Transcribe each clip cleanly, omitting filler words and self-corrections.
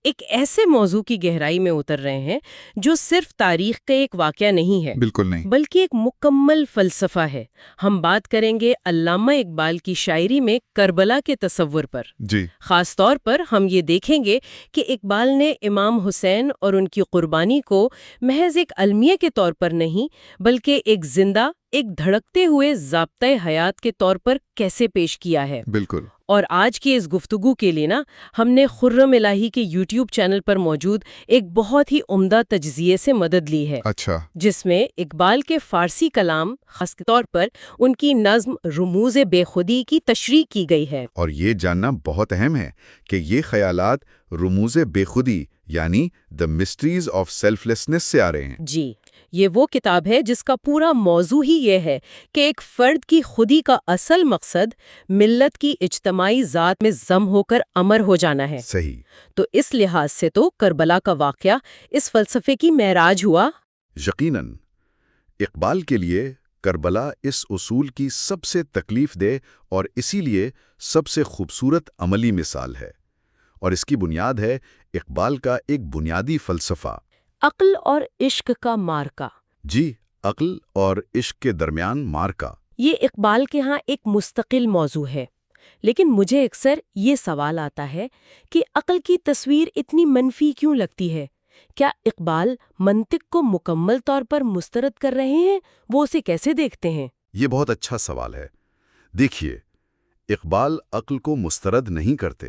ایک ایسے موضوع کی گہرائی میں اتر رہے ہیں جو صرف تاریخ کا ایک واقعہ نہیں ہے، بالکل نہیں۔ بلکہ ایک مکمل فلسفہ ہے۔ ہم بات کریں گے علامہ اقبال کی شاعری میں کربلا کے تصور پر۔ جی، خاص طور پر ہم یہ دیکھیں گے کہ اقبال نے امام حسین اور ان کی قربانی کو محض ایک المیہ کے طور پر نہیں، بلکہ ایک زندہ، ایک دھڑکتے ہوئے ضابطۂ حیات کے طور پر کیسے پیش کیا ہے۔ بالکل۔ اور آج کی اس گفتگو کے لیے ہم نے خرم الہی کے یوٹیوب چینل پر موجود ایک بہت ہی عمدہ تجزیے سے مدد لی ہے، اچھا، جس میں اقبال کے فارسی کلام، خاص طور پر ان کی نظم رموز بے خودی کی تشریح کی گئی ہے۔ اور یہ جاننا بہت اہم ہے کہ یہ خیالات رموز بے خودی یعنی دا مسٹریز آف سیلف لیسنس سے آ رہے ہیں۔ جی، یہ وہ کتاب ہے جس کا پورا موضوع ہی یہ ہے کہ ایک فرد کی خودی کا اصل مقصد ملت کی اجتماعی ذات میں ضم ہو کر امر ہو جانا ہے۔ صحیح۔ تو اس لحاظ سے تو کربلا کا واقعہ اس فلسفے کی معراج ہوا۔ یقیناً اقبال کے لیے کربلا اس اصول کی سب سے تکلیف دہ اور اسی لیے سب سے خوبصورت عملی مثال ہے، اور اس کی بنیاد ہے اقبال کا ایک بنیادی فلسفہ۔ عقل اور عشق کا مارکا۔ جی، عقل اور عشق کے درمیان مارکا۔ یہ اقبال کے ہاں ایک مستقل موضوع ہے، لیکن مجھے اکثر یہ سوال آتا ہے کہ عقل کی تصویر اتنی منفی کیوں لگتی ہے؟ کیا اقبال منطق کو مکمل طور پر مسترد کر رہے ہیں؟ وہ اسے کیسے دیکھتے ہیں؟ یہ بہت اچھا سوال ہے۔ دیکھیے، اقبال عقل کو مسترد نہیں کرتے،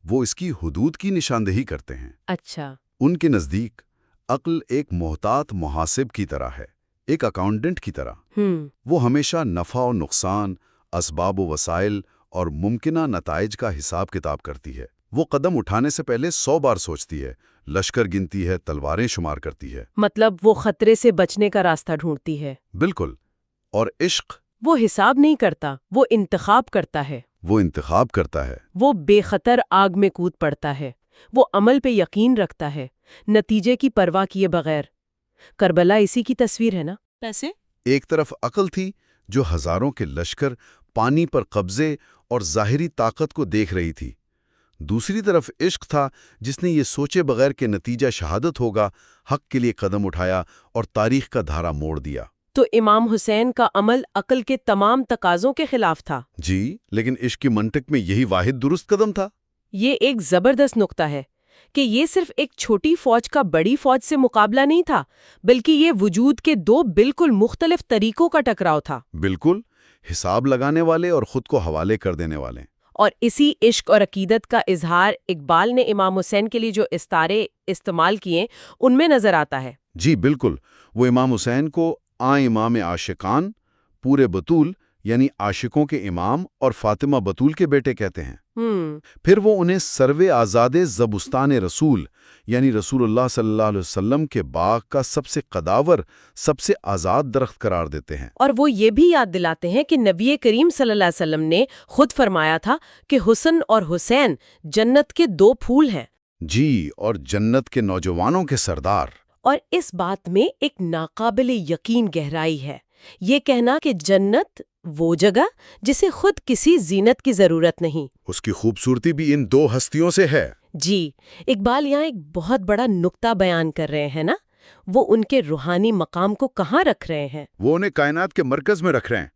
وہ اس کی حدود کی نشاندہی کرتے ہیں۔ اچھا۔ ان کے نزدیک عقل ایک محتاط محاسب کی طرح ہے، ایک اکاؤنٹنٹ کی طرح۔ وہ ہمیشہ نفع و نقصان، اسباب و وسائل اور ممکنہ نتائج کا حساب کتاب کرتی ہے۔ وہ قدم اٹھانے سے پہلے 100 بار سوچتی ہے، لشکر گنتی ہے، تلواریں شمار کرتی ہے۔ مطلب وہ خطرے سے بچنے کا راستہ ڈھونڈتی ہے۔ بالکل۔ اور عشق؟ وہ حساب نہیں کرتا، وہ انتخاب کرتا ہے۔ وہ انتخاب کرتا ہے۔ وہ بے خطر آگ میں کود پڑتا ہے۔ وہ عمل پہ یقین رکھتا ہے، نتیجے کی پرواہ کیے بغیر۔ کربلا اسی کی تصویر ہے نا؟ پیسے؟ ایک طرف عقل تھی جو ہزاروں کے لشکر، پانی پر قبضے اور ظاہری طاقت کو دیکھ رہی تھی۔ دوسری طرف عشق تھا جس نے یہ سوچے بغیر کہ نتیجہ شہادت ہوگا، حق کے لیے قدم اٹھایا اور تاریخ کا دھارا موڑ دیا۔ تو امام حسین کا عمل عقل کے تمام تقاضوں کے خلاف تھا۔ جی، لیکن عشق کی منطق میں یہی واحد درست قدم تھا۔ یہ ایک زبردست نقطہ ہے کہ یہ صرف ایک چھوٹی فوج کا بڑی فوج سے مقابلہ نہیں تھا، بلکہ یہ وجود کے دو بالکل مختلف طریقوں کا ٹکراؤ تھا۔ بالکل، حساب لگانے والے اور خود کو حوالے کر دینے والے۔ اور اسی عشق اور عقیدت کا اظہار اقبال نے امام حسین کے لیے جو استعارے استعمال کیے ان میں نظر آتا ہے۔ جی بالکل، وہ امام حسین کو امام عاشقان، پورے بطول یعنی عاشقوں کے امام، اور فاطمہ بطول کے بیٹے کہتے ہیں۔ پھر وہ انہیں سروے آزاد زبستان رسول یعنی رسول اللہ صلی اللہ علیہ وسلم کے باغ کا سب سے قداور، سب سے آزاد درخت قرار دیتے ہیں۔ اور وہ یہ بھی یاد دلاتے ہیں کہ نبی کریم صلی اللہ علیہ وسلم نے خود فرمایا تھا کہ حسن اور حسین جنت کے دو پھول ہیں۔ جی، اور جنت کے نوجوانوں کے سردار۔ اور اس بات میں ایک ناقابل یقین گہرائی ہے، یہ کہنا کہ جنت وہ جگہ جسے خود کسی زینت کی ضرورت نہیں۔ اس کی خوبصورتی بھی ان دو ہستیوں سے ہے۔ جی، اقبال یہاں ایک بہت بڑا نقطہ بیان کر رہے ہیں نا، وہ ان کے روحانی مقام کو کہاں رکھ رہے ہیں؟ وہ انہیں کائنات کے مرکز میں رکھ رہے ہیں۔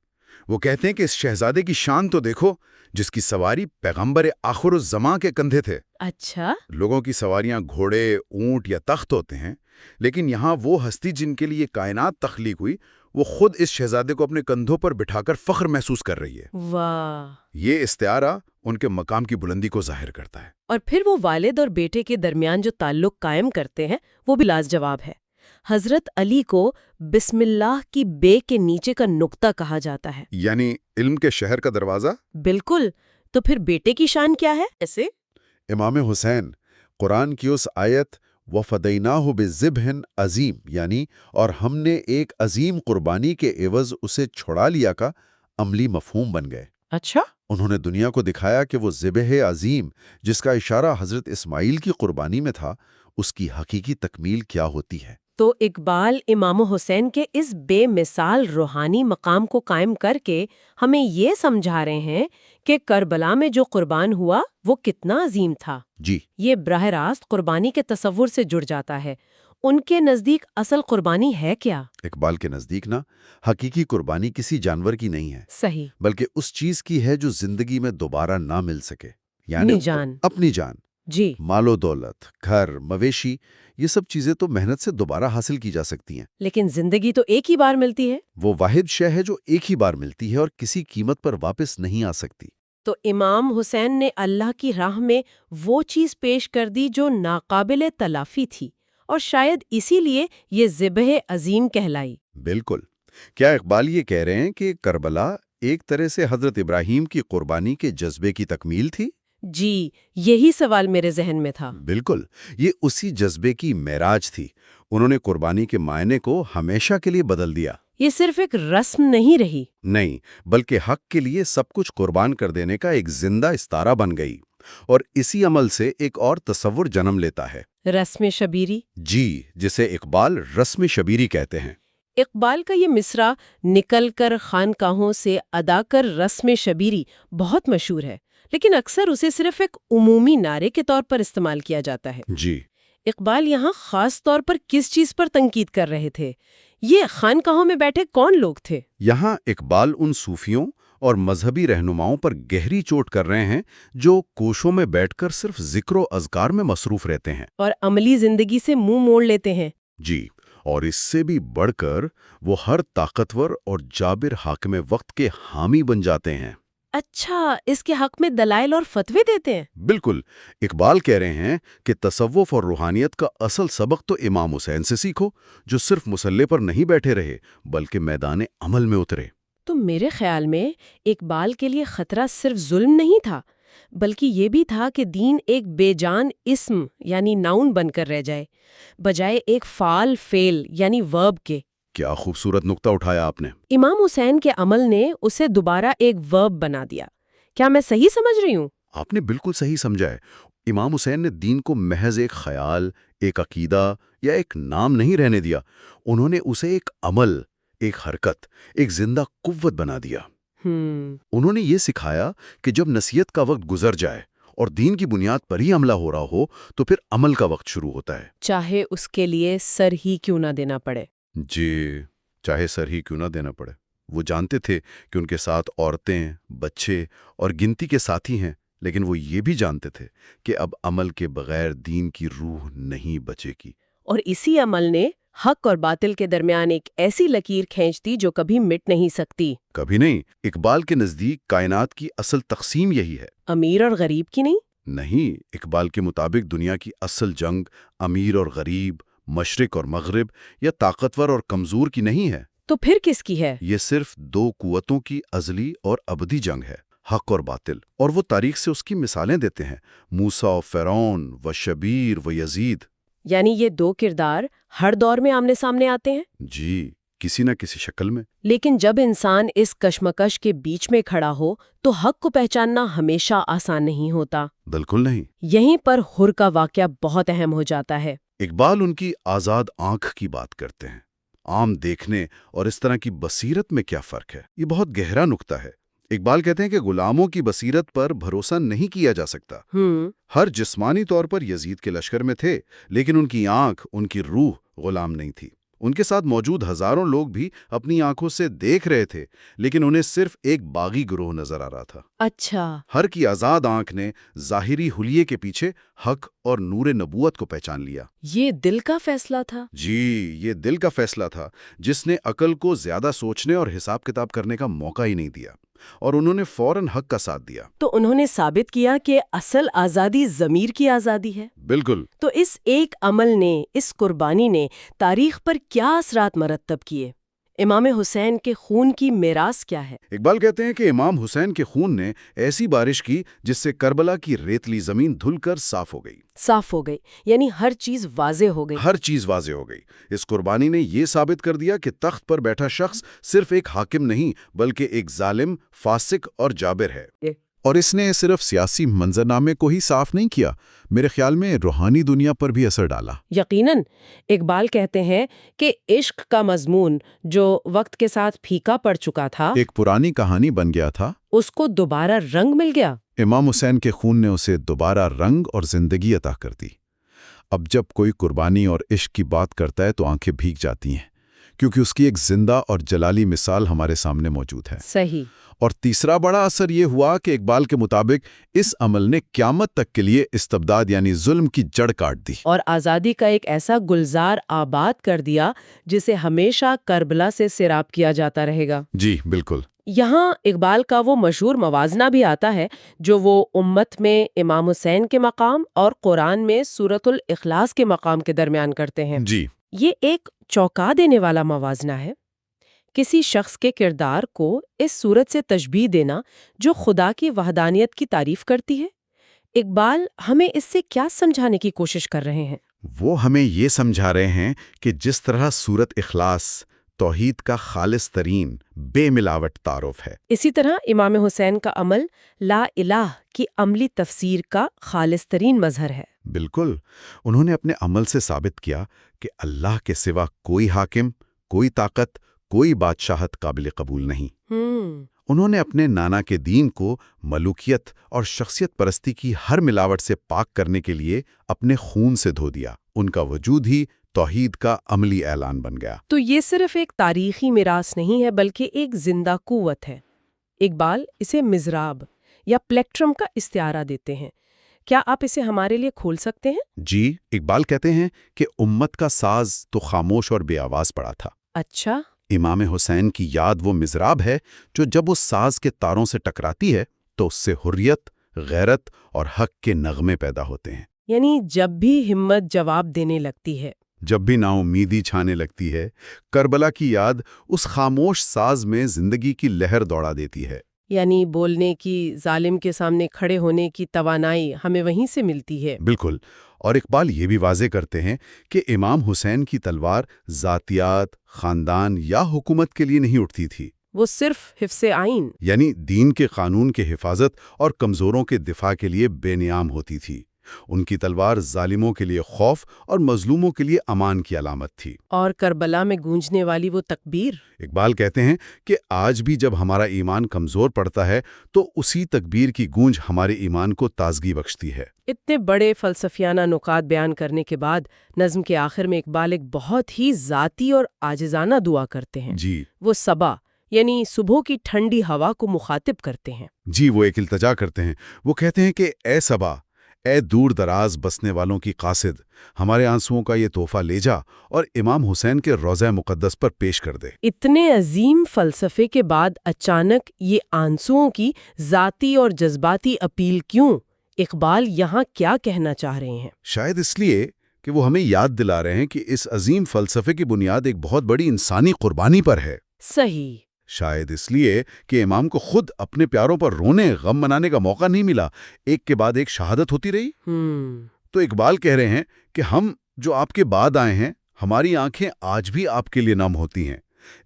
وہ کہتے ہیں کہ اس شہزادے کی شان تو دیکھو جس کی سواری پیغمبر آخر الزماں کے کندھے تھے۔ اچھا۔ لوگوں کی سواریاں گھوڑے، اونٹ یا تخت ہوتے ہیں، لیکن یہاں وہ ہستی جن کے لیے کائنات تخلیق ہوئی، وہ خود اس شہزادے کو اپنے کندھوں پر بٹھا کر فخر محسوس کر رہی ہے۔ واہ! یہ استعارہ ان کے مقام کی بلندی کو ظاہر کرتا ہے۔ اور پھر وہ والد اور بیٹے کے درمیان جو تعلق قائم کرتے ہیں وہ بھی لاجواب ہے۔ حضرت علی کو بسم اللہ کی بے کے نیچے کا نقطہ کہا جاتا ہے، یعنی علم کے شہر کا دروازہ۔ بالکل۔ تو پھر بیٹے کی شان کیا ہے؟ ایسے امام حسین، قرآن کی اس آیت وَفَدَيْنَاهُ بِذِبْحٍ عظیم یعنی اور ہم نے ایک عظیم قربانی کے عوض اسے چھڑا لیا کا عملی مفہوم بن گئے۔ اچھا۔ انہوں نے دنیا کو دکھایا کہ وہ ذبح عظیم جس کا اشارہ حضرت اسماعیل کی قربانی میں تھا، اس کی حقیقی تکمیل کیا ہوتی ہے۔ تو اقبال امام حسین کے اس بے مثال روحانی مقام کو قائم کر کے ہمیں یہ سمجھا رہے ہیں کہ کربلا میں جو قربان ہوا وہ کتنا عظیم تھا۔ جی، یہ براہ راست قربانی کے تصور سے جڑ جاتا ہے۔ ان کے نزدیک اصل قربانی ہے کیا؟ اقبال کے نزدیک نا حقیقی قربانی کسی جانور کی نہیں ہے، صحیح، بلکہ اس چیز کی ہے جو زندگی میں دوبارہ نہ مل سکے، یعنی جان۔ اپنی جان۔ جی، مال و دولت، گھر، مویشی، یہ سب چیزیں تو محنت سے دوبارہ حاصل کی جا سکتی ہیں۔ لیکن زندگی تو ایک ہی بار ملتی ہے۔ وہ واحد شے ہے جو ایک ہی بار ملتی ہے اور کسی قیمت پر واپس نہیں آ سکتی۔ تو امام حسین نے اللہ کی راہ میں وہ چیز پیش کر دی جو ناقابل تلافی تھی، اور شاید اسی لیے یہ ذبح عظیم کہلائی۔ بالکل۔ کیا اقبال یہ کہہ رہے ہیں کہ کربلا ایک طرح سے حضرت ابراہیم کی قربانی کے جذبے کی تکمیل تھی؟ جی، یہی سوال میرے ذہن میں تھا۔ بالکل، یہ اسی جذبے کی معراج تھی۔ انہوں نے قربانی کے معنی کو ہمیشہ کے لیے بدل دیا۔ یہ صرف ایک رسم نہیں رہی۔ نہیں، بلکہ حق کے لیے سب کچھ قربان کر دینے کا ایک زندہ استارہ بن گئی، اور اسی عمل سے ایک اور تصور جنم لیتا ہے۔ رسم شبیری؟ جی، جسے اقبال رسم شبیری کہتے ہیں۔ اقبال کا یہ مصرع نکل کر خانقاہوں سے ادا کر رسم شبیری بہت مشہور ہے، لیکن اکثر اسے صرف ایک عمومی نعرے کے طور پر استعمال کیا جاتا ہے۔ جی، اقبال یہاں خاص طور پر کس چیز پر تنقید کر رہے تھے؟ یہ خانقاہوں میں بیٹھے کون لوگ تھے؟ یہاں اقبال ان صوفیوں اور مذہبی رہنماؤں پر گہری چوٹ کر رہے ہیں جو کوشوں میں بیٹھ کر صرف ذکر و اذکار میں مصروف رہتے ہیں اور عملی زندگی سے منہ موڑ لیتے ہیں۔ جی، اور اس سے بھی بڑھ کر وہ ہر طاقتور اور جابر حاکم وقت کے حامی بن جاتے ہیں۔ اچھا، اس کے حق میں دلائل اور فتوے دیتے ہیں؟ بالکل، اقبال کہہ رہے ہیں کہ تصوف اور روحانیت کا اصل سبق تو امام حسین سے سیکھو، جو صرف مصلے پر نہیں بیٹھے رہے بلکہ میدان عمل میں اترے۔ تو میرے خیال میں اقبال کے لیے خطرہ صرف ظلم نہیں تھا، بلکہ یہ بھی تھا کہ دین ایک بے جان اسم یعنی ناؤن بن کر رہ جائے، بجائے ایک فعال فعل یعنی ورب کے۔ کیا خوبصورت نقطہ اٹھایا آپ نے۔ امام حسین کے عمل نے اسے دوبارہ ایک ورب بنا دیا۔ کیا میں صحیح سمجھ رہی ہوں؟ آپ نے بالکل صحیح سمجھا ہے۔ امام حسین نے دین کو محض ایک خیال، ایک عقیدہ یا ایک نام نہیں رہنے دیا، انہوں نے اسے ایک عمل، ایک حرکت، ایک زندہ قوت بنا دیا۔ انہوں نے یہ سکھایا کہ جب نصیحت کا وقت گزر جائے اور دین کی بنیاد پر ہی عملہ ہو رہا ہو تو پھر عمل کا وقت شروع ہوتا ہے، چاہے اس کے لیے سر ہی کیوں نہ دینا پڑے۔ جی، چاہے سر ہی کیوں نہ دینا پڑے۔ وہ جانتے تھے کہ ان کے ساتھ عورتیں، بچے اور گنتی کے ساتھی ہیں، لیکن وہ یہ بھی جانتے تھے کہ اب عمل کے بغیر دین کی روح نہیں بچے گی۔ اور اسی عمل نے حق اور باطل کے درمیان ایک ایسی لکیر کھینچ دی جو کبھی مٹ نہیں سکتی۔ کبھی نہیں۔ اقبال کے نزدیک کائنات کی اصل تقسیم یہی ہے۔ امیر اور غریب کی نہیں؟ نہیں، اقبال کے مطابق دنیا کی اصل جنگ امیر اور غریب، مشرق اور مغرب یا طاقتور اور کمزور کی نہیں ہے۔ تو پھر کس کی ہے؟ یہ صرف دو قوتوں کی ازلی اور ابدی جنگ ہے، حق اور باطل، اور وہ تاریخ سے اس کی مثالیں دیتے ہیں، موسیٰ و فرعون و شبیر و یزید۔ یعنی یہ دو کردار ہر دور میں آمنے سامنے آتے ہیں؟ جی، کسی نہ کسی شکل میں۔ لیکن جب انسان اس کشمکش کے بیچ میں کھڑا ہو تو حق کو پہچاننا ہمیشہ آسان نہیں ہوتا۔ بالکل نہیں۔ یہیں پر حر کا واقعہ بہت اہم ہو جاتا ہے۔ اقبال ان کی آزاد آنکھ کی بات کرتے ہیں۔ عام دیکھنے اور اس طرح کی بصیرت میں کیا فرق ہے؟ یہ بہت گہرا نکتہ ہے۔ اقبال کہتے ہیں کہ غلاموں کی بصیرت پر بھروسہ نہیں کیا جا سکتا۔ ہر جسمانی طور پر یزید کے لشکر میں تھے، لیکن ان کی آنکھ، ان کی روح غلام نہیں تھی۔ ان کے ساتھ موجود ہزاروں لوگ بھی اپنی آنکھوں سے دیکھ رہے تھے، لیکن انہیں صرف ایک باغی گروہ نظر آ رہا تھا۔ اچھا، ہر کی آزاد آنکھ نے ظاہری حلیے کے پیچھے حق اور نور نبوت کو پہچان لیا۔ یہ دل کا فیصلہ تھا۔ جی، یہ دل کا فیصلہ تھا جس نے عقل کو زیادہ سوچنے اور حساب کتاب کرنے کا موقع ہی نہیں دیا، اور انہوں نے فوراً حق کا ساتھ دیا۔ تو انہوں نے ثابت کیا کہ اصل آزادی ضمیر کی آزادی ہے۔ بالکل۔ تو اس ایک عمل نے، اس قربانی نے تاریخ پر کیا اثرات مرتب کیے؟ امام حسین کے خون کی میراث کیا ہے؟ اقبال کہتے ہیں کہ امام حسین کے خون نے ایسی بارش کی جس سے کربلا کی ریتلی زمین دھل کر صاف ہو گئی۔ صاف ہو گئی، یعنی ہر چیز واضح ہو گئی۔ ہر چیز واضح ہو گئی۔ اس قربانی نے یہ ثابت کر دیا کہ تخت پر بیٹھا شخص صرف ایک حاکم نہیں بلکہ ایک ظالم، فاسق اور جابر ہے۔ اور اس نے صرف سیاسی منظرنامے کو ہی صاف نہیں کیا، میرے خیال میں روحانی دنیا پر بھی اثر ڈالا۔ یقیناً، اقبال کہتے ہیں کہ عشق کا مضمون جو وقت کے ساتھ پھیکا پڑ چکا تھا، ایک پرانی کہانی بن گیا تھا، اس کو دوبارہ رنگ مل گیا۔ امام حسین کے خون نے اسے دوبارہ رنگ اور زندگی عطا کر دی۔ اب جب کوئی قربانی اور عشق کی بات کرتا ہے تو آنکھیں بھیگ جاتی ہیں، کیونکہ اس کی ایک زندہ اور جلالی مثال ہمارے سامنے موجود ہے۔ صحیح۔ اور تیسرا بڑا اثر یہ ہوا کہ اقبال کے مطابق اس عمل نے قیامت تک کے لیے استبداد یعنی ظلم کی جڑ کاٹ دی اور آزادی کا ایک ایسا گلزار آباد کر دیا جسے ہمیشہ کربلا سے سیراب کیا جاتا رہے گا۔ جی بالکل۔ یہاں اقبال کا وہ مشہور موازنہ بھی آتا ہے جو وہ امت میں امام حسین کے مقام اور قرآن میں سورۃ الاخلاص کے مقام کے درمیان کرتے ہیں۔ جی، یہ ایک چونکا دینے والا موازنہ ہے۔ کسی شخص کے کردار کو اس صورت سے تشبیہ دینا جو خدا کی وحدانیت کی تعریف کرتی ہے۔ اقبال ہمیں اس سے کیا سمجھانے کی کوشش کر رہے ہیں؟ وہ ہمیں یہ سمجھا رہے ہیں کہ جس طرح سورۃ اخلاص توحید کا خالص ترین بے ملاوٹ تعارف ہے، اسی طرح امام حسین کا عمل لا الہ کی عملی تفسیر کا خالص ترین مظہر ہے۔ بالکل، انہوں نے اپنے عمل سے ثابت کیا کہ اللہ کے سوا کوئی حاکم، کوئی طاقت، کوئی بادشاہت قابل قبول نہیں۔ انہوں نے اپنے نانا کے دین کو ملوکیت اور شخصیت پرستی کی ہر ملاوٹ سے پاک کرنے کے لیے اپنے خون سے دھو دیا۔ ان کا وجود ہی توحید کا عملی اعلان بن گیا۔ تو یہ صرف ایک تاریخی میراث نہیں ہے بلکہ ایک زندہ قوت ہے۔ اقبال اسے مزراب یا پلیکٹرم کا استعارہ دیتے ہیں۔ کیا آپ اسے ہمارے لیے کھول سکتے ہیں؟ جی، اقبال کہتے ہیں کہ امت کا ساز تو خاموش اور بے آواز پڑا تھا۔ اچھا۔ امام حسین کی یاد وہ مزراب ہے جو جب اس ساز کے تاروں سے ٹکراتی ہے تو اس سے حریت، غیرت اور حق کے نغمے پیدا ہوتے ہیں۔ یعنی جب بھی ہمت جواب دینے لگتی ہے، جب بھی نا امیدی چھانے لگتی ہے، کربلا کی یاد اس خاموش ساز میں زندگی کی لہر دوڑا دیتی ہے۔ یعنی بولنے کی، ظالم کے سامنے کھڑے ہونے کی توانائی ہمیں وہیں سے ملتی ہے۔ بالکل، اور اقبال یہ بھی واضح کرتے ہیں کہ امام حسین کی تلوار ذاتیات، خاندان یا حکومت کے لیے نہیں اٹھتی تھی، وہ صرف حفظ آئین یعنی دین کے قانون کے حفاظت اور کمزوروں کے دفاع کے لیے بے نیام ہوتی تھی۔ ان کی تلوار ظالموں کے لیے خوف اور مظلوموں کے لیے امان کی علامت تھی۔ اور کربلا میں گونجنے والی وہ تکبیر، اقبال کہتے ہیں کہ آج بھی جب ہمارا ایمان کمزور پڑتا ہے تو اسی تکبیر کی گونج ہمارے ایمان کو تازگی بخشتی ہے۔ اتنے بڑے فلسفیانہ نکات بیان کرنے کے بعد نظم کے آخر میں اقبال ایک بہت ہی ذاتی اور عاجزانہ دعا کرتے ہیں۔ جی، وہ صبا یعنی صبح کی ٹھنڈی ہوا کو مخاطب کرتے ہیں۔ جی، وہ ایک التجا کرتے ہیں۔ وہ کہتے ہیں کہ اے صبا، اے دور دراز بسنے والوں کی قاصد، ہمارے آنسوؤں کا یہ تحفہ لے جا اور امام حسین کے روضہ مقدس پر پیش کر دے۔ اتنے عظیم فلسفے کے بعد اچانک یہ آنسوؤں کی ذاتی اور جذباتی اپیل کیوں؟ اقبال یہاں کیا کہنا چاہ رہے ہیں؟ شاید اس لیے کہ وہ ہمیں یاد دلا رہے ہیں کہ اس عظیم فلسفے کی بنیاد ایک بہت بڑی انسانی قربانی پر ہے۔ صحیح۔ شاید اس لیے کہ امام کو خود اپنے پیاروں پر رونے، غم منانے کا موقع نہیں ملا، ایک کے بعد ایک شہادت ہوتی رہی۔ تو اقبال کہہ رہے ہیں کہ ہم جو آپ کے بعد آئے ہیں، ہماری آنکھیں آج بھی آپ کے لیے نم ہوتی ہیں۔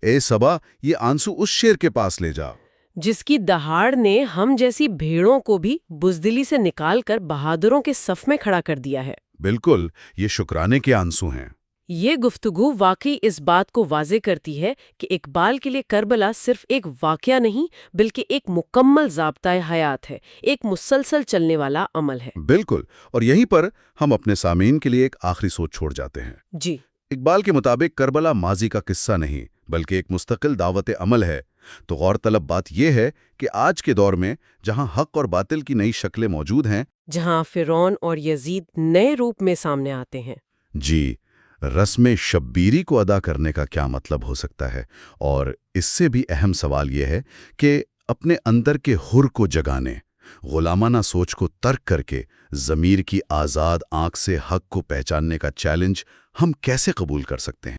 اے صبا، یہ آنسو اس شیر کے پاس لے جا جس کی دہاڑ نے ہم جیسی بھیڑوں کو بھی بزدلی سے نکال کر بہادروں کے صف میں کھڑا کر دیا ہے۔ بالکل، یہ شکرانے کے آنسو ہیں۔ یہ گفتگو واقعی اس بات کو واضح کرتی ہے کہ اقبال کے لیے کربلا صرف ایک واقعہ نہیں بلکہ ایک مکمل ضابطۂ حیات ہے، ایک مسلسل چلنے والا عمل ہے۔ بالکل، اور یہیں پر ہم اپنے سامعین کے لیے ایک آخری سوچ چھوڑ جاتے ہیں۔ جی، اقبال کے مطابق کربلا ماضی کا قصہ نہیں بلکہ ایک مستقل دعوت عمل ہے۔ تو غور طلب بات یہ ہے کہ آج کے دور میں جہاں حق اور باطل کی نئی شکلیں موجود ہیں، جہاں فرعون اور یزید نئے روپ میں سامنے آتے ہیں، جی، رسم شبیری کو ادا کرنے کا کیا مطلب ہو سکتا ہے؟ اور اس سے بھی اہم سوال یہ ہے کہ اپنے اندر کے حر کو جگانے، غلامانہ سوچ کو ترک کر کے ضمیر کی آزاد آنکھ سے حق کو پہچاننے کا چیلنج ہم کیسے قبول کر سکتے ہیں؟